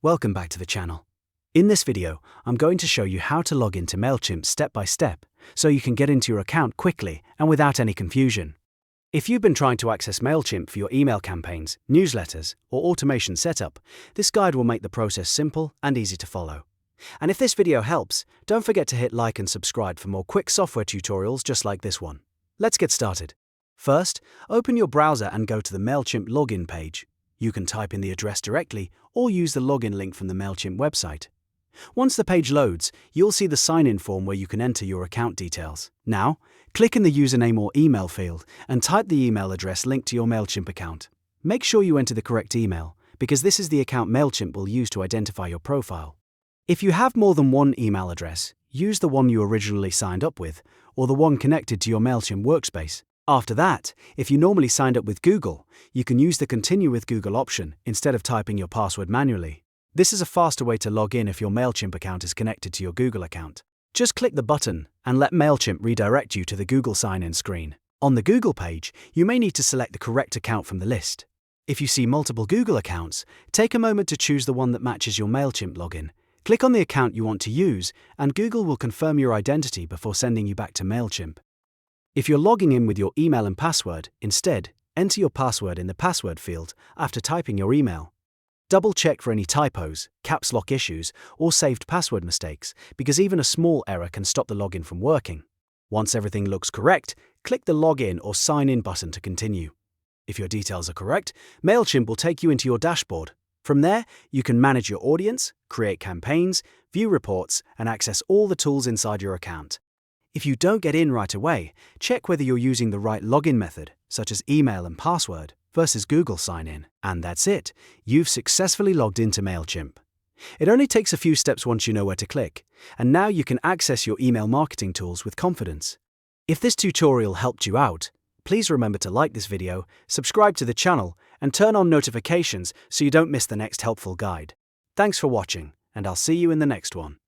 Welcome back to the channel. In this video, I'm going to show you how to log into Mailchimp step by step, so you can get into your account quickly and without any confusion. If you've been trying to access Mailchimp for your email campaigns, newsletters, or automation setup, this guide will make the process simple and easy to follow. And if this video helps, don't forget to hit like and subscribe for more quick software tutorials just like this one. Let's get started. First, open your browser and go to the Mailchimp login page. You can type in the address directly or use the login link from the Mailchimp website. Once the page loads, you'll see the sign-in form where you can enter your account details. Now, click in the username or email field and type the email address linked to your Mailchimp account. Make sure you enter the correct email, because this is the account Mailchimp will use to identify your profile. If you have more than one email address, use the one you originally signed up with, or the one connected to your Mailchimp workspace. After that, if you normally signed up with Google, you can use the Continue with Google option instead of typing your password manually. This is a faster way to log in if your Mailchimp account is connected to your Google account. Just click the button and let Mailchimp redirect you to the Google sign-in screen. On the Google page, you may need to select the correct account from the list. If you see multiple Google accounts, take a moment to choose the one that matches your Mailchimp login. Click on the account you want to use, and Google will confirm your identity before sending you back to Mailchimp. If you're logging in with your email and password, instead, enter your password in the password field after typing your email. Double-check for any typos, caps lock issues, or saved password mistakes, because even a small error can stop the login from working. Once everything looks correct, click the Login or Sign In button to continue. If your details are correct, Mailchimp will take you into your dashboard. From there, you can manage your audience, create campaigns, view reports, and access all the tools inside your account. If you don't get in right away, check whether you're using the right login method, such as email and password, versus Google sign-in. And that's it. You've successfully logged into Mailchimp. It only takes a few steps once you know where to click, and now you can access your email marketing tools with confidence. If this tutorial helped you out, please remember to like this video, subscribe to the channel, and turn on notifications so you don't miss the next helpful guide. Thanks for watching, and I'll see you in the next one.